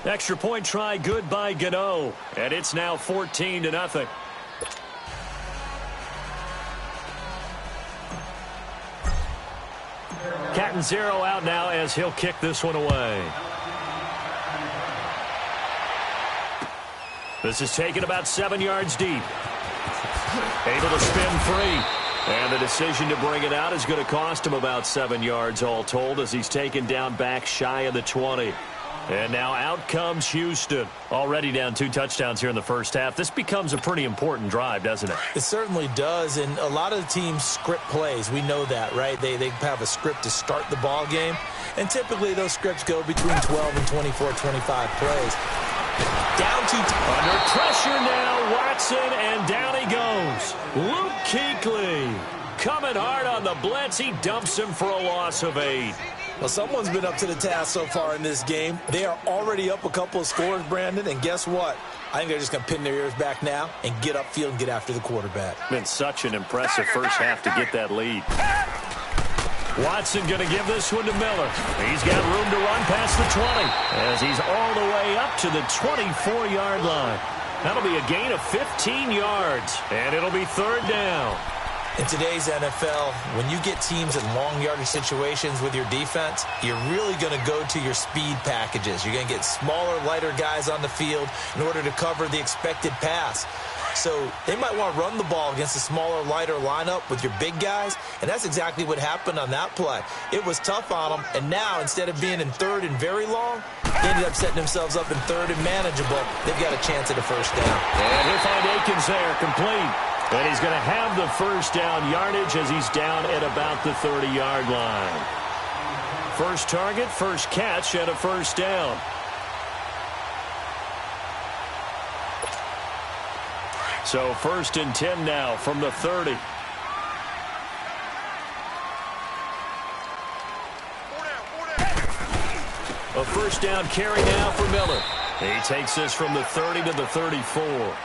Extra point try good by Gano. And it's now 14-0. Catanzaro out now as he'll kick this one away. This is taken about 7 yards deep. Able to spin free. And the decision to bring it out is going to cost him about 7 yards all told as he's taken down back shy of the 20. And now out comes Houston. Already down 2 touchdowns here in the first half. This becomes a pretty important drive, doesn't it? It certainly does, and a lot of the teams script plays. We know that, right? They have a script to start the ball game, and typically those scripts go between 12 and 24, 25 plays. Down to under pressure now, Watson, and down he goes. Luke Kuechly coming hard on the blitz. He dumps him for a loss of 8. Well, someone's been up to the task so far in this game. They are already up a couple of scores, Brandon, and guess what? I think they're just going to pin their ears back now and get upfield and get after the quarterback. Been such an impressive first half to get that lead. Watson going to give this one to Miller. He's got room to run past the 20 as he's all the way up to the 24-yard line. That'll be a gain of 15 yards, and it'll be 3rd down. In today's NFL, when you get teams in long yardage situations with your defense, you're really going to go to your speed packages. You're going to get smaller, lighter guys on the field in order to cover the expected pass. So they might want to run the ball against a smaller, lighter lineup with your big guys, and that's exactly what happened on that play. It was tough on them, and now instead of being in 3rd and very long, they ended up setting themselves up in 3rd and manageable. They've got a chance at a first down. And he'll find Akins there, complete. And he's going to have the first down yardage as he's down at about the 30-yard line. First target, first catch, and a first down. So 1st and 10 now from the 30. A first down carry now for Miller. He takes this from the 30 to the 34.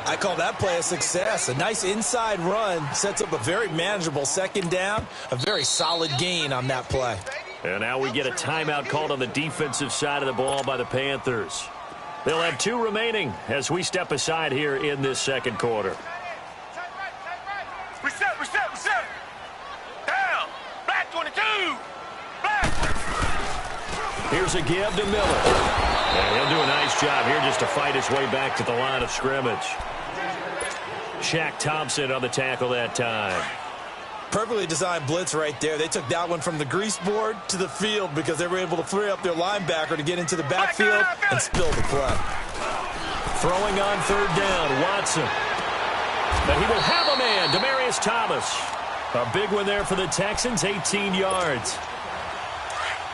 I call that play a success. A nice inside run sets up a very manageable 2nd down. A very solid gain on that play. And now we get a timeout called on the defensive side of the ball by the Panthers. They'll have 2 remaining as we step aside here in this 2nd quarter. Reset. Down. Black 22. Black. Here's a give to Miller. And he'll do a nice job here just to fight his way back to the line of scrimmage. Shaq Thompson on the tackle that time. Perfectly designed blitz right there. They took that one from the grease board to the field because they were able to free up their linebacker to get into the backfield and spill the play. Throwing on 3rd down, Watson. But he will have a man, Demaryius Thomas. A big one there for the Texans, 18 yards.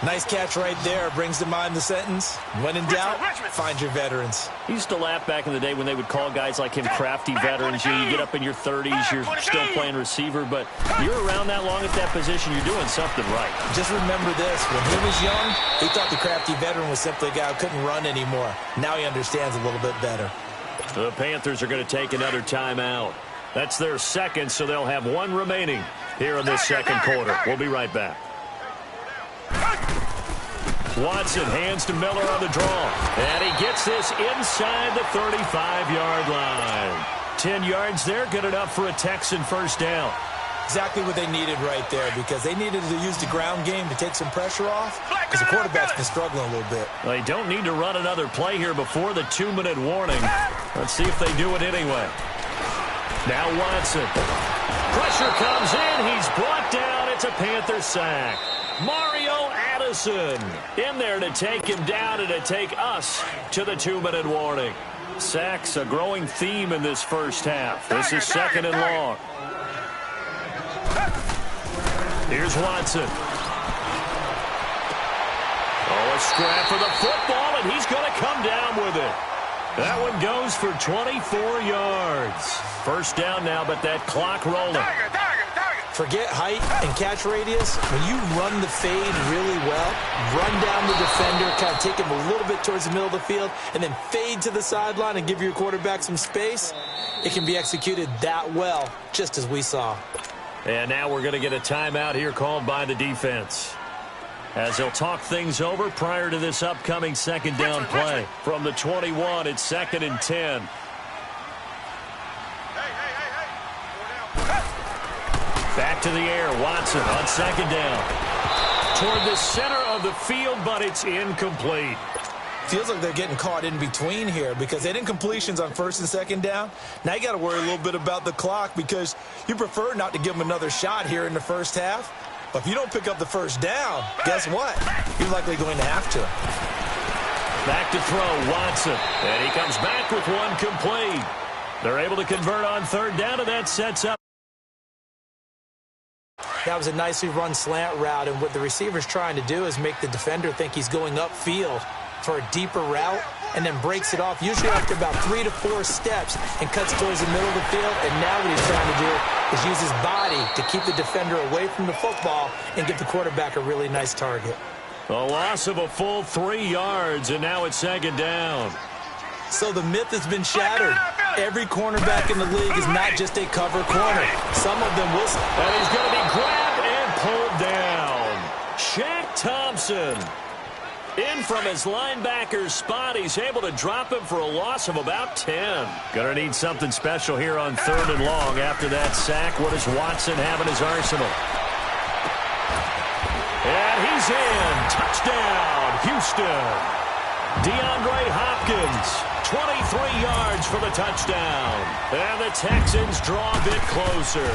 Nice catch right there. Brings to mind the sentence, when in doubt, find your veterans. He used to laugh back in the day when they would call guys like him crafty veterans. You get up in your 30s, you're still playing receiver, but you're around that long at that position, you're doing something right. Just remember this, when he was young, he thought the crafty veteran was simply a guy who couldn't run anymore. Now he understands a little bit better. The Panthers are going to take another timeout. That's their 2nd, so they'll have 1 remaining here in this 2nd quarter. We'll be right back. Watson hands to Miller on the draw. And he gets this inside the 35-yard line. 10 yards there, good enough for a Texan first down. Exactly what they needed right there because they needed to use the ground game to take some pressure off because the quarterback's been struggling a little bit. They don't need to run another play here before the 2-minute warning. Let's see if they do it anyway. Now Watson. Pressure comes in. He's brought down. It's a Panther sack. Mario Addison in there to take him down and to take us to the 2-minute warning. Sacks a growing theme in this first half. This is 2nd and long. Here's Watson. Oh, a scrap for the football, and he's going to come down with it. That one goes for 24 yards. First down now, but that clock rolling. Forget height and catch radius. When you run the fade really well, run down the defender, kind of take him a little bit towards the middle of the field, and then fade to the sideline and give your quarterback some space, it can be executed that well, just as we saw. And now we're going to get a timeout here called by the defense. as he'll talk things over prior to this upcoming second down play. From the 21, it's 2nd and 10. Back to the air, Watson on 2nd down. Toward the center of the field, but it's incomplete. Feels like they're getting caught in between here because they didn't completions on 1st and 2nd down. Now you got to worry a little bit about the clock because you prefer not to give them another shot here in the first half. But if you don't pick up the first down, guess what? You're likely going to have to. Back to throw, Watson. And he comes back with one complete. They're able to convert on 3rd down, and that sets up. That was a nicely run slant route, and what the receiver's trying to do is make the defender think he's going upfield for a deeper route, and then breaks it off, usually after about 3 to 4 steps, and cuts towards the middle of the field. And now what he's trying to do is use his body to keep the defender away from the football and get the quarterback a really nice target. A loss of a full 3 yards, and now it's 2nd down. So the myth has been shattered. Every cornerback in the league is not just a cover corner. Some of them will. And he's going to be grabbed and pulled down. Shaq Thompson. In from his linebacker's spot, he's able to drop him for a loss of about 10. Going to need something special here on 3rd and long after that sack. What does Watson have in his arsenal? And he's in. Touchdown, Houston. DeAndre Hopkins, 23 yards for the touchdown. And the Texans draw a bit closer.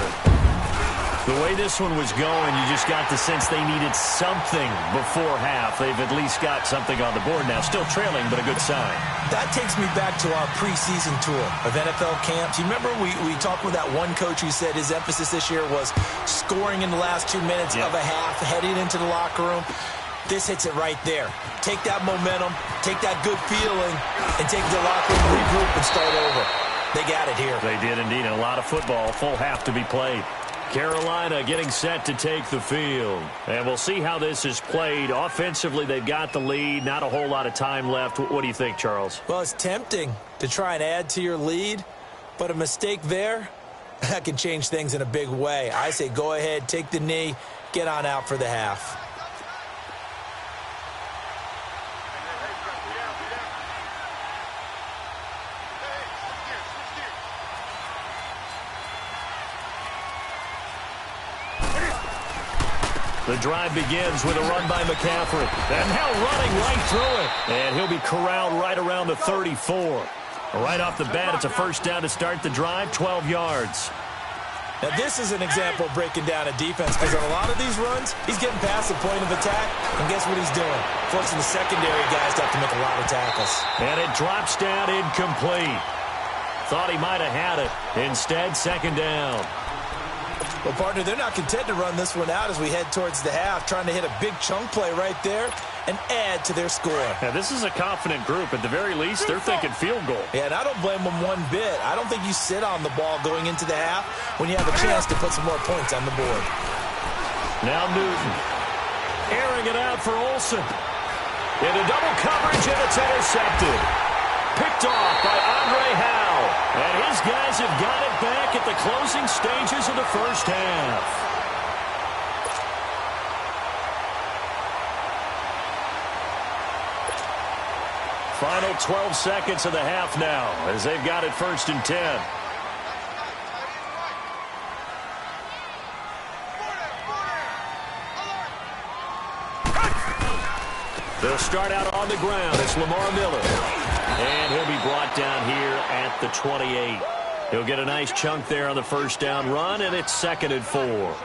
The way this one was going, you just got the sense they needed something before half. They've at least got something on the board now. Still trailing, but a good sign. That takes me back to our preseason tour of NFL camps. You remember we talked with that one coach who said his emphasis this year was scoring in the last 2 minutes of a half, heading into the locker room. This hits it right there. Take that momentum, take that good feeling, and take the locker room, regroup, and start over. They got it here. They did indeed. And a lot of football, full half to be played. Carolina getting set to take the field. And we'll see how this is played. Offensively, they've got the lead. Not a whole lot of time left. What do you think, Charles? Well, it's tempting to try and add to your lead, but a mistake there, that can change things in a big way. I say go ahead, take the knee, get on out for the half. The drive begins with a run by McCaffrey. And now running right through it. And he'll be corralled right around the 34. Right off the bat, it's a first down to start the drive, 12 yards. Now, this is an example of breaking down a defense because on a lot of these runs, he's getting past the point of attack, and guess what he's doing? Forcing the secondary guys to have to make a lot of tackles. And it drops down incomplete. Thought he might have had it. Instead, 2nd down. Well, partner, they're not content to run this one out as we head towards the half, trying to hit a big chunk play right there and add to their score. Now, this is a confident group. At the very least, they're thinking field goal. Yeah, and I don't blame them one bit. I don't think you sit on the ball going into the half when you have a chance to put some more points on the board. Now Newton. Airing it out for Olsen. Into double coverage, and it's intercepted. Picked off by Andre Howe. And his guys have got it back at the closing stages of the first half. Final 12 seconds of the half now as they've got it 1st and 10. They'll start out on the ground. It's Lamar Miller. And he'll be brought down here at the 28. He'll get a nice chunk there on the first down run, and it's 2nd and 4.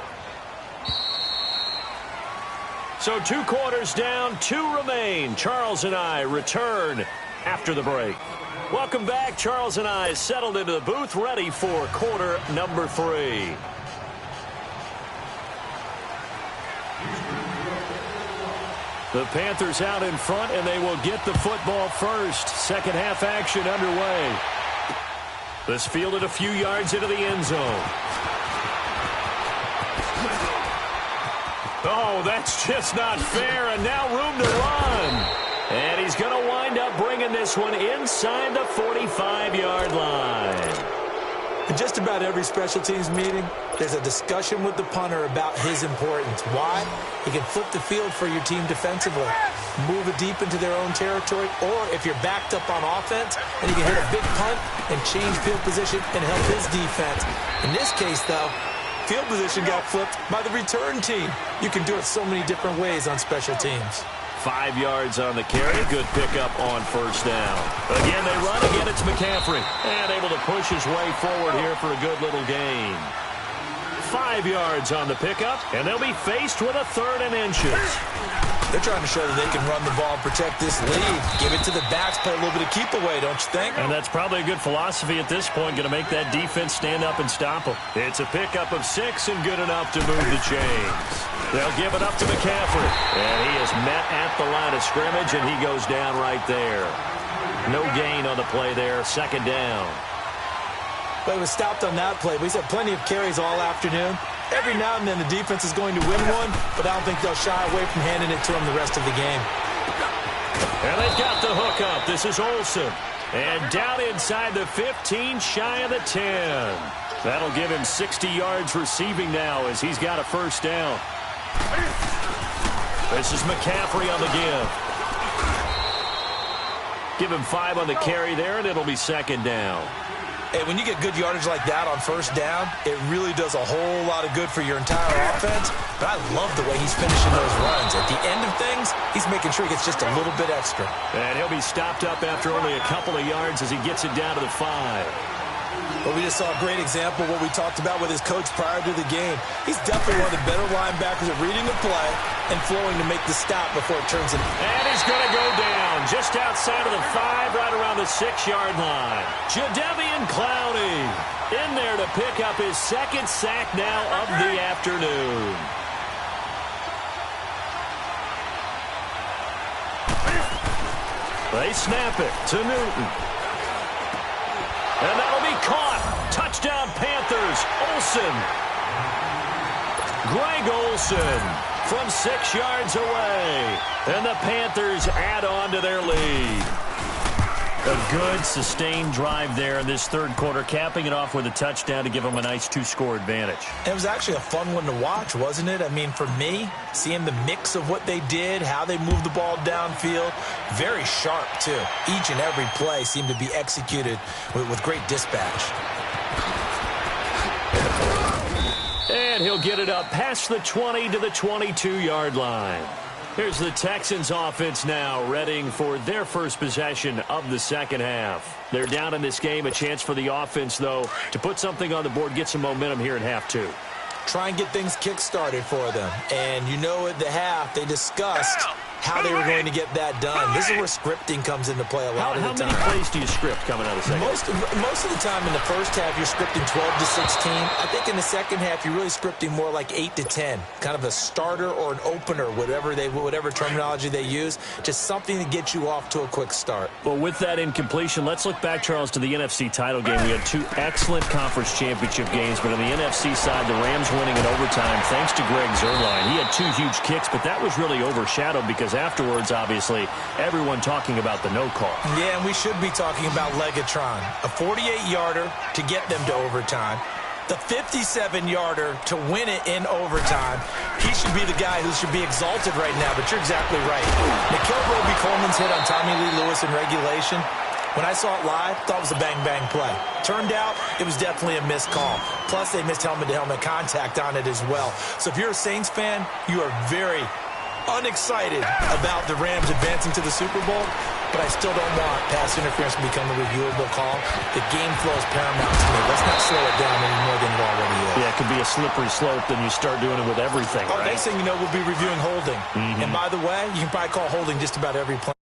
So 2 quarters down, 2 remain. Charles and I return after the break. Welcome back. Charles and I settled into the booth, ready for quarter number 3. The Panthers out in front, and they will get the football first. Second half action underway. This fielded a few yards into the end zone. Oh, that's just not fair, and now room to run. And he's going to wind up bringing this one inside the 45-yard line. In just about every special teams meeting, there's a discussion with the punter about his importance. Why? He can flip the field for your team defensively, move it deep into their own territory, or if you're backed up on offense, and he can hit a big punt and change field position and help his defense. In this case, though, field position got flipped by the return team. You can do it so many different ways on special teams. 5 yards on the carry. Good pickup on first down. Again, they run. Again, it's McCaffrey. And able to push his way forward here for a good little gain. 5 yards on the pickup, and they'll be faced with a 3rd and inches. They're trying to show that they can run the ball and protect this lead. Give it to the backs, play a little bit of keep away, don't you think? And that's probably a good philosophy at this point, going to make that defense stand up and stop them. It's a pickup of 6 and good enough to move the chains. They'll give it up to McCaffrey. And he is met at the line of scrimmage, and he goes down right there. No gain on the play there, 2nd down. Well, he was stopped on that play, but he's had plenty of carries all afternoon. Every now and then the defense is going to win one, but I don't think they'll shy away from handing it to him the rest of the game. And they've got the hook up. This is Olsen. And down inside the 15, shy of the 10. That'll give him 60 yards receiving now as he's got a first down. This is McCaffrey on the give. Give him 5 on the carry there, and it'll be 2nd down. Hey, when you get good yardage like that on first down, it really does a whole lot of good for your entire offense. But I love the way he's finishing those runs. At the end of things, he's making sure he gets just a little bit extra. And he'll be stopped up after only a couple of yards as he gets it down to the 5. But we just saw a great example of what we talked about with his coach prior to the game. He's definitely one of the better linebackers at reading the play and flowing to make the stop before it turns in. And he's going to go down just outside of the 5, right around the 6-yard line. Jadeveon Clowney in there to pick up his 2nd sack now of the afternoon. They snap it to Newton. And that'll be caught. Touchdown, Panthers. Olsen. Greg Olsen from 6 yards away. And the Panthers add on to their lead. A good, sustained drive there in this 3rd quarter, capping it off with a touchdown to give them a nice 2-score advantage. It was actually a fun one to watch, wasn't it? I mean, for me, seeing the mix of what they did, how they moved the ball downfield, very sharp, too. Each and every play seemed to be executed with great dispatch. And he'll get it up past the 20 to the 22-yard line. Here's the Texans offense now, readying for their first possession of the 2nd half. They're down in this game. A chance for the offense, though, to put something on the board, get some momentum here in half 2. Try and get things kick-started for them. And you know at the half, they discussed how they were going to get that done. This is where scripting comes into play a lot of the time. How many plays do you script coming out of the second? Most of the time in the first half, you're scripting 12 to 16. I think in the second half, you're really scripting more like 8 to 10. Kind of a starter or an opener, whatever terminology they use. Just something to get you off to a quick start. Well, with that incompletion, let's look back, Charles, to the NFC title game. We had 2 excellent conference championship games, but on the NFC side, the Rams winning in overtime thanks to Greg Zuerlein. He had 2 huge kicks, but that was really overshadowed because afterwards, obviously, everyone talking about the no call. Yeah, and we should be talking about Legatron. A 48-yarder to get them to overtime. The 57-yarder to win it in overtime. He should be the guy who should be exalted right now, but you're exactly right. Nikhil Roby-Coleman's hit on Tommy Lee Lewis in regulation. When I saw it live, thought it was a bang-bang play. Turned out, it was definitely a missed call. Plus, they missed helmet-to-helmet contact on it as well. So if you're a Saints fan, you are very unexcited about the Rams advancing to the Super Bowl, but I still don't want pass interference to become a reviewable call. The game flow is paramount to me. Let's not slow it down any more than it already is. Yeah, it could be a slippery slope, then you start doing it with everything, right? Next thing you know, we'll be reviewing holding. And by the way, you can probably call holding just about every play.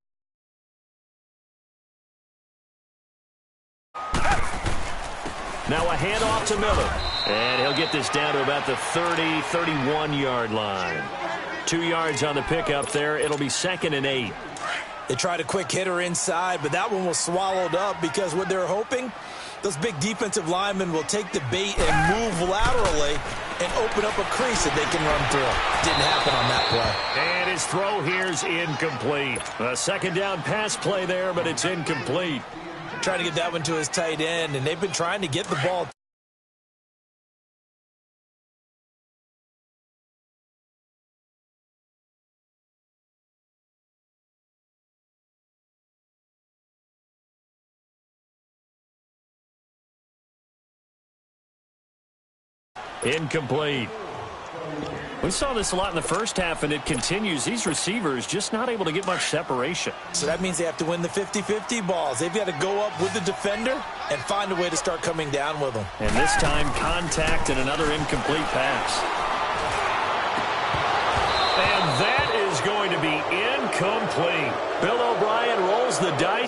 Now a handoff to Miller. And he'll get this down to about the 30, 31-yard line. 2 yards on the pickup there. It'll be 2nd and 8. They tried a quick hitter inside, but that one was swallowed up because what they're hoping, those big defensive linemen will take the bait and move laterally and open up a crease that they can run through. Didn't happen on that play. And his throw here's incomplete. A 2nd down pass play there, but it's incomplete. Trying to get that one to his tight end, and they've been trying to get the ball Incomplete. We saw this a lot in the first half, and it continues. These receivers just not able to get much separation. So that means they have to win the 50-50 balls. They've got to go up with the defender and find a way to start coming down with them. And this time, contact and another incomplete pass. And that is going to be incomplete. Bill O'Brien rolls the dice.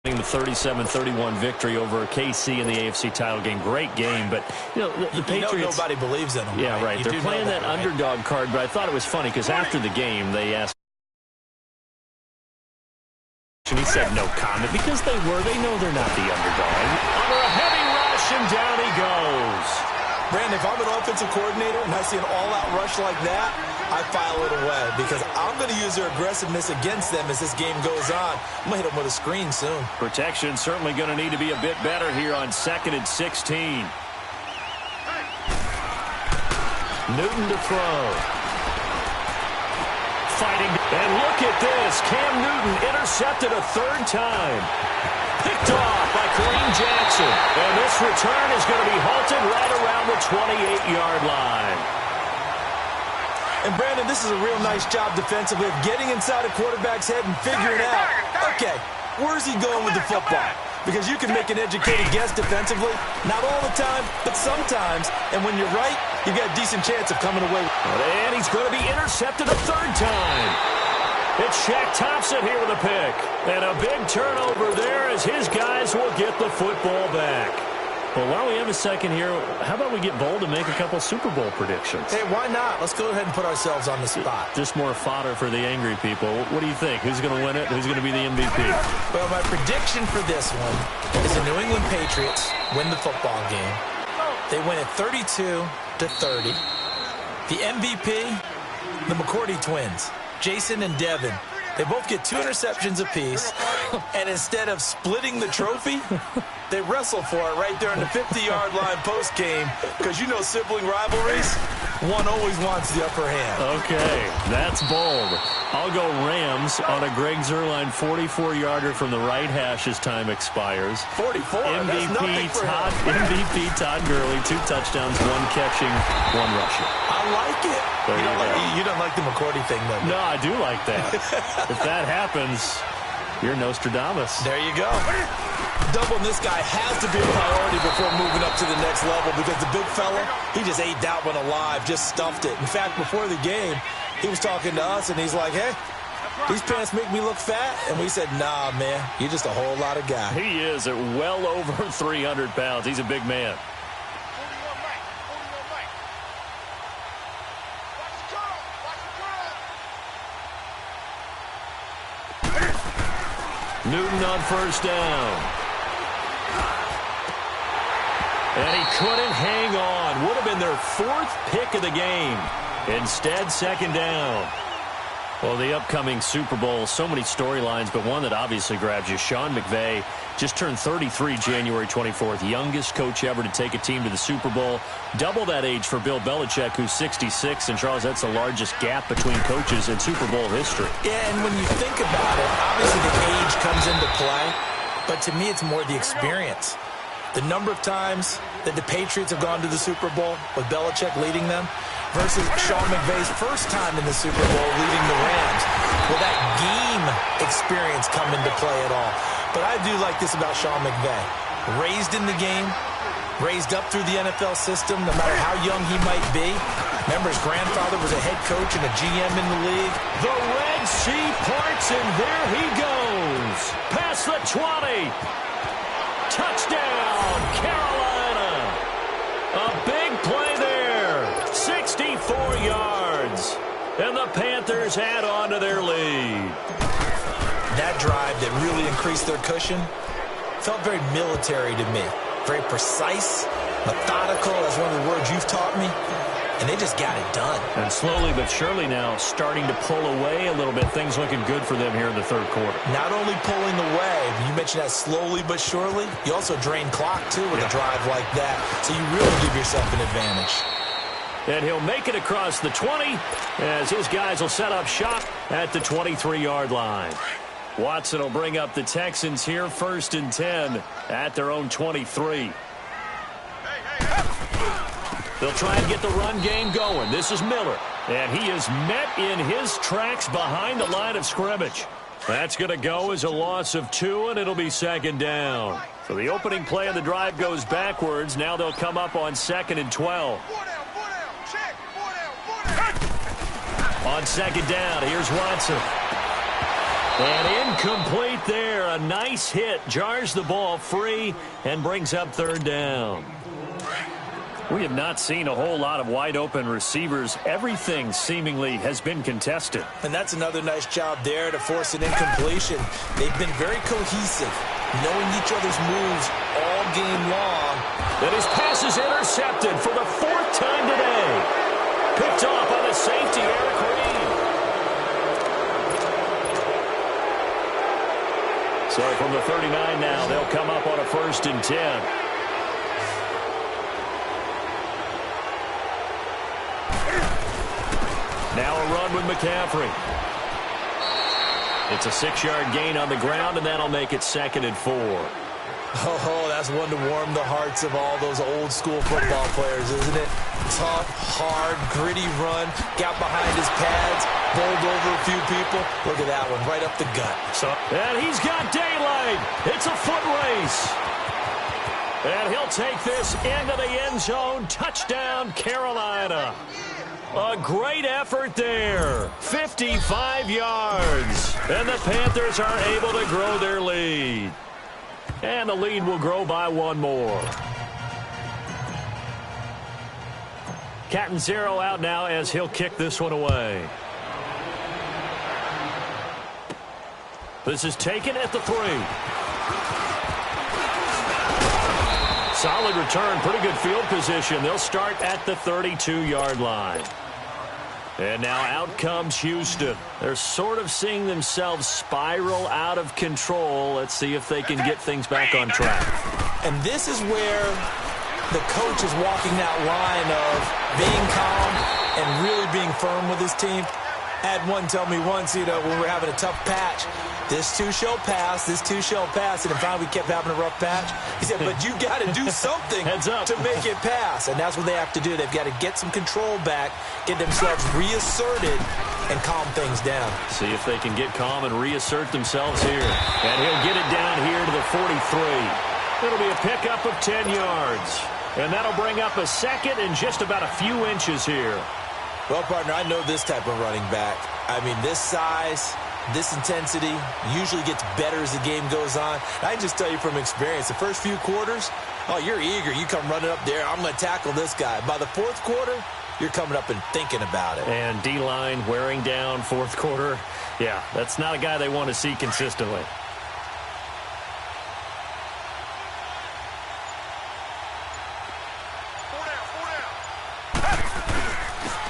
The 37-31 victory over KC in the AFC title game. Great game, but you know the Patriots. Nobody believes in them. Yeah, right. They're playing that underdog card, but I thought it was funny because after the game they asked. And he said no comment because they know they're not the underdog. Under a heavy rush, and down he goes. Brandon, if I'm an offensive coordinator and I see an all-out rush like that, I file it away because I'm going to use their aggressiveness against them as this game goes on. I'm going to hit them with a screen soon. Protection certainly going to need to be a bit better here on 2nd and 16. Newton to throw. Fighting. And look at this. Cam Newton intercepted a 3rd time. Picked off by Kareem Jackson. And this return is going to be halted right around the 28-yard line. And, Brandon, this is a real nice job defensively of getting inside a quarterback's head and figuring out, okay, where's he going with the football? Because you can make an educated guess defensively. Not all the time, but sometimes. And when you're right, you've got a decent chance of coming away. And he's going to be intercepted a 3rd time. It's Shaq Thompson here with a pick. And a big turnover there as his guys will get the football back. Well, while we have a second here, how about we get bold and make a couple Super Bowl predictions? Hey, why not? Let's go ahead and put ourselves on the spot. Just more fodder for the angry people. What do you think? Who's going to win it? Who's going to be the MVP? Well, my prediction for this one is the New England Patriots win the football game. They win it 32-30. The MVP, the McCourty twins, Jason and Devin. They both get 2 interceptions apiece, and instead of splitting the trophy, they wrestle for it right there in the 50-yard line post-game because you know sibling rivalries, one always wants the upper hand. Okay, that's bold. I'll go Rams on a Greg Zuerlein 44-yarder from the right hash as time expires. 44? MVP Todd Gurley, 2 touchdowns, 1 catching, 1 rushing. I like it. You don't like the McCourty thing, though. No, I do like that. If that happens, you're Nostradamus. There you go. Doubling this guy has to be a priority before moving up to the next level because the big fella, he just ate that one alive, just stuffed it. In fact, before the game, he was talking to us, and he's like, hey, these pants make me look fat. And we said, nah, man, you're just a whole lot of guy. He is at well over 300 pounds. He's a big man. Newton on 1st down. And he couldn't hang on. Would have been their 4th pick of the game. Instead, 2nd down. Well, the upcoming Super Bowl, so many storylines, but one that obviously grabs you. Sean McVay just turned 33 January 24th. Youngest coach ever to take a team to the Super Bowl. Double that age for Bill Belichick, who's 66. And, Charles, that's the largest gap between coaches in Super Bowl history. Yeah, and when you think about it, obviously the age comes into play. But to me, it's more the experience. The number of times that the Patriots have gone to the Super Bowl with Belichick leading them versus Sean McVay's first time in the Super Bowl leading the Rams. Will that game experience come into play at all? But I do like this about Sean McVay. Raised in the game, raised up through the NFL system, no matter how young he might be. Remember, his grandfather was a head coach and a GM in the league. The Red Sea parts, and there he goes. Past the 20. Touchdown, Carolina. A big play there. 64 yards. And the Panthers add on to their lead. That drive that really increased their cushion felt very military to me. Very precise, methodical, that's one of the words you've taught me. And they just got it done. And slowly but surely now starting to pull away a little bit. Things looking good for them here in the 3rd quarter. Not only pulling away, you mentioned that slowly but surely, you also drain clock, too, with a drive like that. So you really give yourself an advantage. And he'll make it across the 20 as his guys will set up shop at the 23-yard line. Watson will bring up the Texans here, 1st and 10 at their own 23. They'll try and get the run game going. This is Miller, and he is met in his tracks behind the line of scrimmage. That's going to go as a loss of 2, and it'll be 2nd down. So the opening play of the drive goes backwards. Now they'll come up on 2nd and 12. On 2nd down, here's Watson. And incomplete there. A nice hit. Jars the ball free and brings up 3rd down. We have not seen a whole lot of wide-open receivers. Everything seemingly has been contested. And that's another nice job there to force an incompletion. They've been very cohesive, knowing each other's moves all game long. And his pass is intercepted for the 4th time today. Picked off by the safety, Eric Reed. So from the 39 now, they'll come up on a 1st and 10. Now a run with McCaffrey. It's a 6-yard gain on the ground, and that'll make it 2nd and 4. Oh, that's one to warm the hearts of all those old-school football players, isn't it? Tough, hard, gritty run. Got behind his pads, bowled over a few people. Look at that one, right up the gut. And he's got daylight. It's a foot race. And he'll take this into the end zone. Touchdown, Carolina. A great effort there. 55 yards. And the Panthers are able to grow their lead. And the lead will grow by 1 more. Catanzaro out now as he'll kick this one away. This is taken at the 3. Solid return, pretty good field position. They'll start at the 32-yard line. And now out comes Houston. They're sort of seeing themselves spiral out of control. Let's see if they can get things back on track. And this is where the coach is walking that line of being calm and really being firm with his team. I had one tell me once, when we're having a tough patch, this too shall pass, this too shall pass. And finally we kept having a rough patch. He said, but you got to do something to make it pass. And that's what they have to do. They've got to get some control back, get themselves reasserted, and calm things down. See if they can get calm and reassert themselves here. And he'll get it down here to the 43. It'll be a pickup of 10 yards. And that'll bring up a 2nd and just about a few inches here. Well, partner, I know this type of running back. I mean, this size, this intensity usually gets better as the game goes on. I can just tell you from experience, the first few quarters, oh, you're eager. You come running up there, I'm going to tackle this guy. By the 4th quarter, you're coming up and thinking about it. And D-line wearing down 4th quarter. Yeah, that's not a guy they want to see consistently.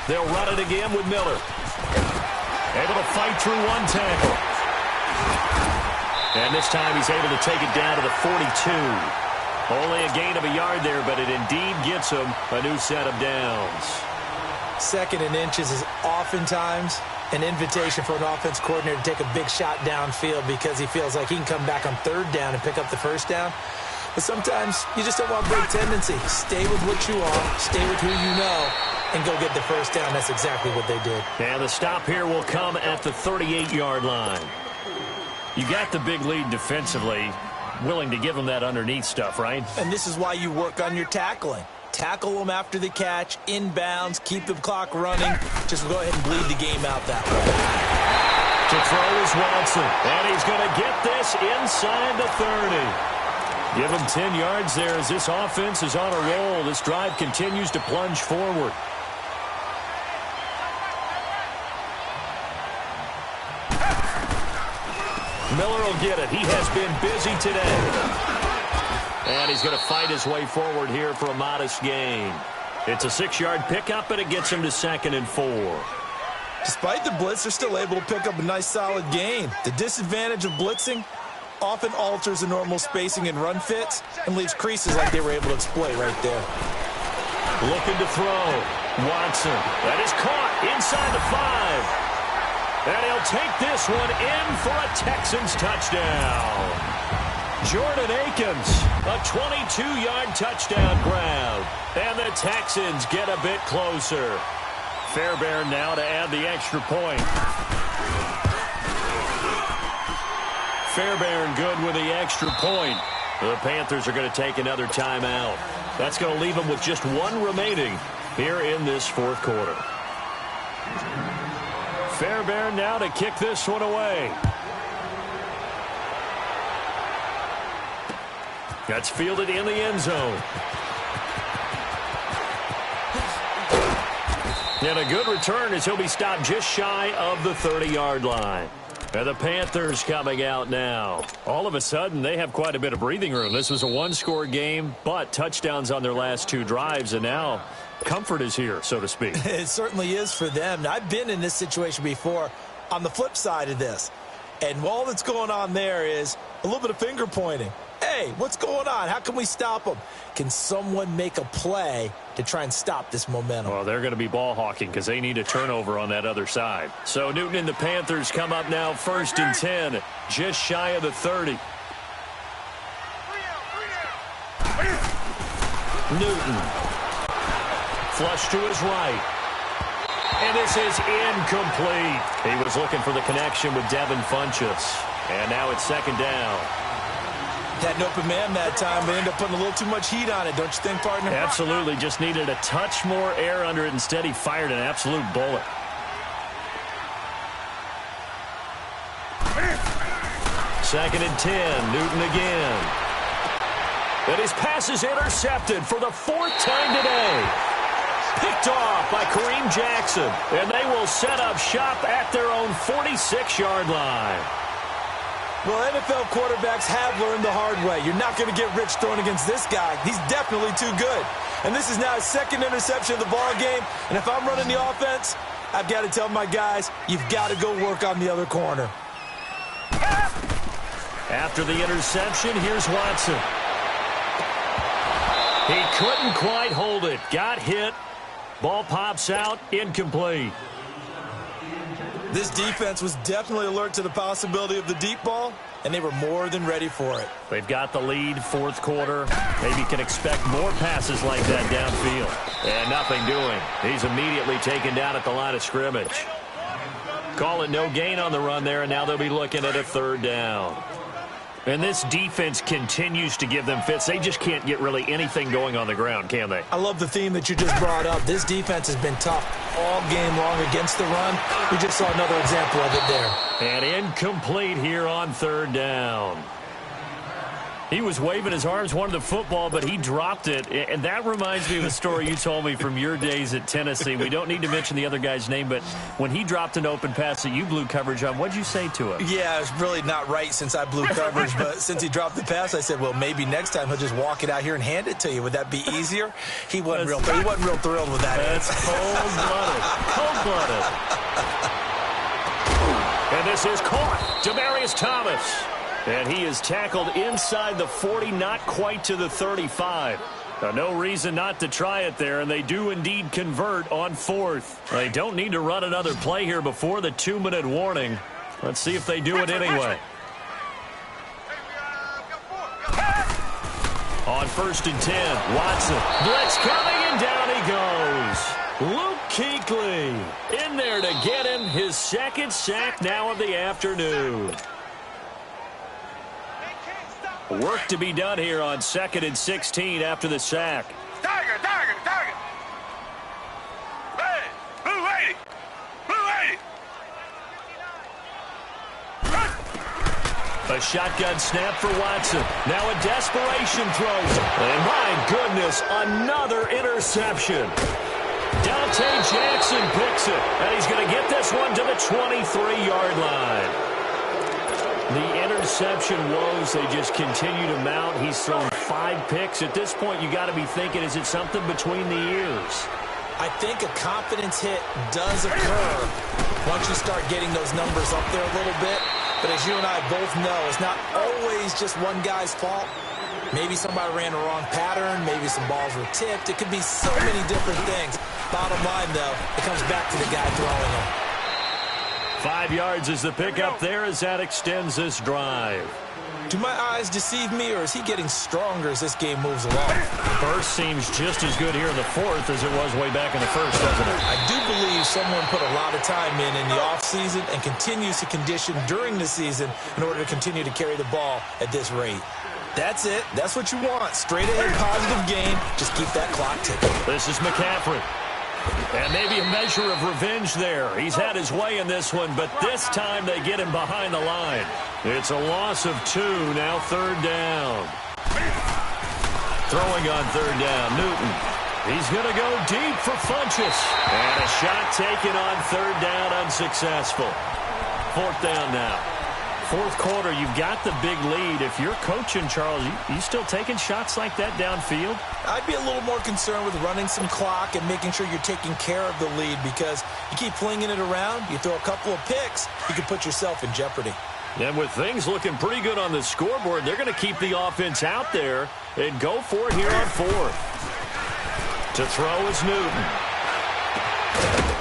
They'll run it again with Miller. Able to fight through 1 tackle. And this time he's able to take it down to the 42. Only a gain of a yard there, but it indeed gets him a new set of downs. 2nd and inches is oftentimes an invitation for an offense coordinator to take a big shot downfield because he feels like he can come back on 3rd down and pick up the 1st down. But sometimes you just don't want to break tendency. Stay with what you are, stay with who you know, and go get the 1st down. That's exactly what they did. And the stop here will come at the 38-yard line. You got the big lead defensively, willing to give them that underneath stuff, right? And this is why you work on your tackling. Tackle them after the catch, inbounds, keep the clock running. Just go ahead and bleed the game out that way. To throw is Watson, and he's going to get this inside the 30. Give him 10 yards there as this offense is on a roll. This drive continues to plunge forward. Miller will get it. He has been busy today. And he's going to fight his way forward here for a modest gain. It's a 6-yard pickup, and it gets him to 2nd and 4. Despite the blitz, they're still able to pick up a nice, solid gain. The disadvantage of blitzing often alters the normal spacing and run fits and leaves creases like they were able to exploit right there. Looking to throw. Watson. That is caught inside the 5. And he'll take this one in for a Texans touchdown. Jordan Akins, a 22-yard touchdown grab. And the Texans get a bit closer. Fairbairn now to add the extra point. Fairbairn good with the extra point. The Panthers are going to take another timeout. That's going to leave them with just one remaining here in this fourth quarter. Fairbairn now to kick this one away. That's fielded in the end zone. And a good return as he'll be stopped just shy of the 30-yard line. And the Panthers coming out now. All of a sudden, they have quite a bit of breathing room. This was a one-score game, but touchdowns on their last two drives, and now comfort is here, so to speak. It certainly is for them. Now, I've been in this situation before on the flip side of this. And all that's going on there is a little bit of finger pointing. Hey, what's going on? How can we stop them? Can someone make a play to try and stop this momentum? Well, they're going to be ball hawking because they need a turnover on that other side. So Newton and the Panthers come up now 1st and 10, just shy of the 30. Newton. Flush to his right. And this is incomplete. He was looking for the connection with Devin Funchess. And now it's 2nd down. Had an open man that time, but ended up putting a little too much heat on it, don't you think, partner? Absolutely. Just needed a touch more air under it. Instead, he fired an absolute bullet. Second and 10. Newton again. And his pass is intercepted for the 4th time today. Picked off by Kareem Jackson. And they will set up shop at their own 46-yard line. Well, NFL quarterbacks have learned the hard way. You're not going to get rich throwing against this guy. He's definitely too good. And this is now his 2nd interception of the ball game. And if I'm running the offense, I've got to tell my guys, you've got to go work on the other corner. After the interception, here's Watson. He couldn't quite hold it. Got hit. Ball pops out. Incomplete. This defense was definitely alert to the possibility of the deep ball, and they were more than ready for it. They've got the lead, 4th quarter. Maybe can expect more passes like that downfield. And nothing doing. He's immediately taken down at the line of scrimmage. Call it no gain on the run there, and now they'll be looking at a 3rd down. And this defense continues to give them fits. They just can't get really anything going on the ground, can they? I love the theme that you just brought up. This defense has been tough all game long against the run. We just saw another example of it there. And incomplete here on 3rd down. He was waving his arms, wanted the football, but he dropped it. And that reminds me of a story you told me from your days at Tennessee. We don't need to mention the other guy's name, but when he dropped an open pass that you blew coverage on, what'd you say to him? Yeah, it's really not right since I blew coverage, but since he dropped the pass, I said, well, maybe next time he'll just walk it out here and hand it to you. Would that be easier? He wasn't real thrilled with that. That's cold-blooded. Cold-blooded. And this is caught. Demaryius Thomas. And he is tackled inside the 40, not quite to the 35. No reason not to try it there, and they do indeed convert on 4th. They don't need to run another play here before the 2-minute warning. Let's see if they do it anyway. On 1st and 10, Watson. Blitz coming, and down he goes. Luke Kuechly in there to get him his 2nd sack now of the afternoon. Work to be done here on 2nd and 16 after the sack. Tiger. Hey, blue 80. A shotgun snap for Watson. Now a desperation throw. And my goodness, another interception. Dante Jackson picks it. And he's going to get this one to the 23-yard line. The interception woes, they just continue to mount. He's thrown 5 picks. At this point, you got to be thinking, is it something between the ears? I think a confidence hit does occur once you start getting those numbers up there a little bit. But as you and I both know, it's not always just one guy's fault. Maybe somebody ran the wrong pattern. Maybe some balls were tipped. It could be so many different things. Bottom line, though, it comes back to the guy throwing them. 5 yards is the pickup there as that extends this drive. Do my eyes deceive me, or is he getting stronger as this game moves along? First seems just as good here in the fourth as it was way back in the first, doesn't it? I do believe someone put a lot of time in the offseason and continues to condition during the season in order to continue to carry the ball at this rate. That's it. That's what you want. Straight ahead, positive gain. Just keep that clock ticking. This is McCaffrey. And maybe a measure of revenge there. He's had his way in this one, but this time they get him behind the line. It's a loss of 2, now third down. Throwing on third down, Newton. He's going to go deep for Funchess. And a shot taken on third down, unsuccessful. Fourth down now. Fourth quarter, you've got the big lead. If you're coaching, Charles, you still taking shots like that downfield? I'd be a little more concerned with running some clock and making sure you're taking care of the lead, because you keep flinging it around, you throw a couple of picks, you can put yourself in jeopardy. And with things looking pretty good on the scoreboard, they're going to keep the offense out there and go for it here on fourth. To throw is Newton.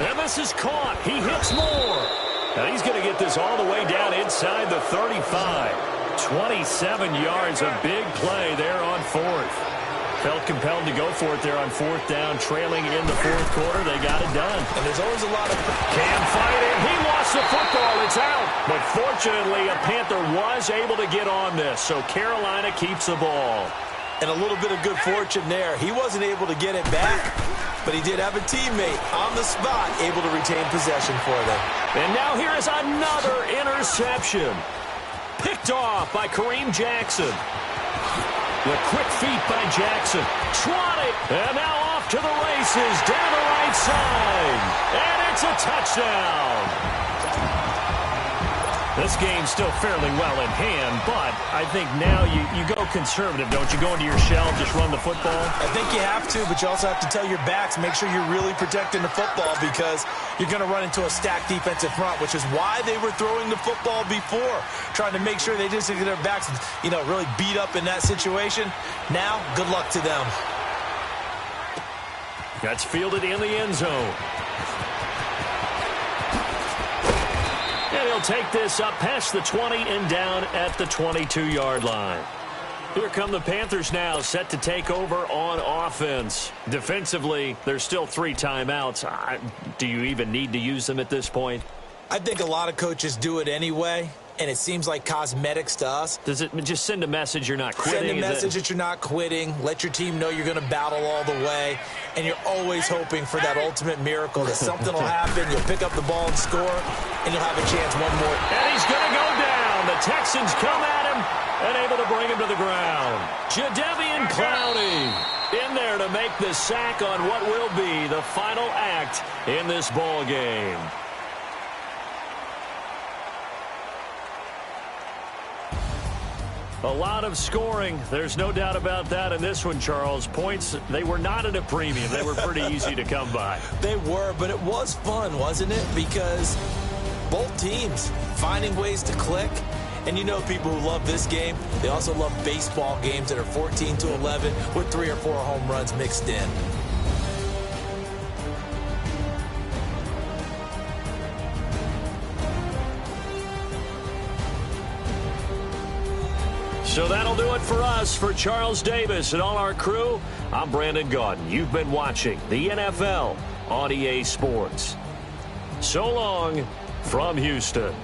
And this is caught. He hits more. Now he's going to get this all the way down inside the 35. 27 yards, a big play there on fourth. Felt compelled to go for it there on fourth down, trailing in the fourth quarter. They got it done. And there's always a lot of... Cam fighting. He lost the football. It's out. But fortunately, a Panther was able to get on this, so Carolina keeps the ball. And a little bit of good fortune there. He wasn't able to get it back, but he did have a teammate on the spot able to retain possession for them. And now here is another interception. Picked off by Kareem Jackson. The quick feet by Jackson. Trotted. And now off to the races down the right side. And it's a touchdown. This game's still fairly well in hand, but I think now you go conservative, don't you? Go into your shell, just run the football? I think you have to, but you also have to tell your backs, make sure you're really protecting the football, because you're going to run into a stacked defensive front, which is why they were throwing the football before, trying to make sure they just get their backs, really beat up in that situation. Now, good luck to them. That's fielded in the end zone. And he'll take this up past the 20 and down at the 22-yard line. Here come the Panthers now, set to take over on offense. Defensively, there's still 3 timeouts. Do you even need to use them at this point? I think a lot of coaches do it anyway, and it seems like cosmetics to us. Does it just send a message you're not quitting? Send a message that you're not quitting. Let your team know you're going to battle all the way. And you're always hoping for that ultimate miracle, that something will happen, you'll pick up the ball and score, and you'll have a chance one more. And he's going to go down. The Texans come at him and able to bring him to the ground. Jadeveon Clowney in there to make the sack on what will be the final act in this ball game. A lot of scoring. There's no doubt about that in this one, Charles. Points, they were not at a premium. They were pretty easy to come by. They were, but it was fun, wasn't it? Because both teams finding ways to click. And people who love this game, they also love baseball games that are 14-11 with 3 or 4 home runs mixed in. So that'll do it for us. For Charles Davis and all our crew, I'm Brandon Gaudin. You've been watching the NFL on EA Sports. So long from Houston.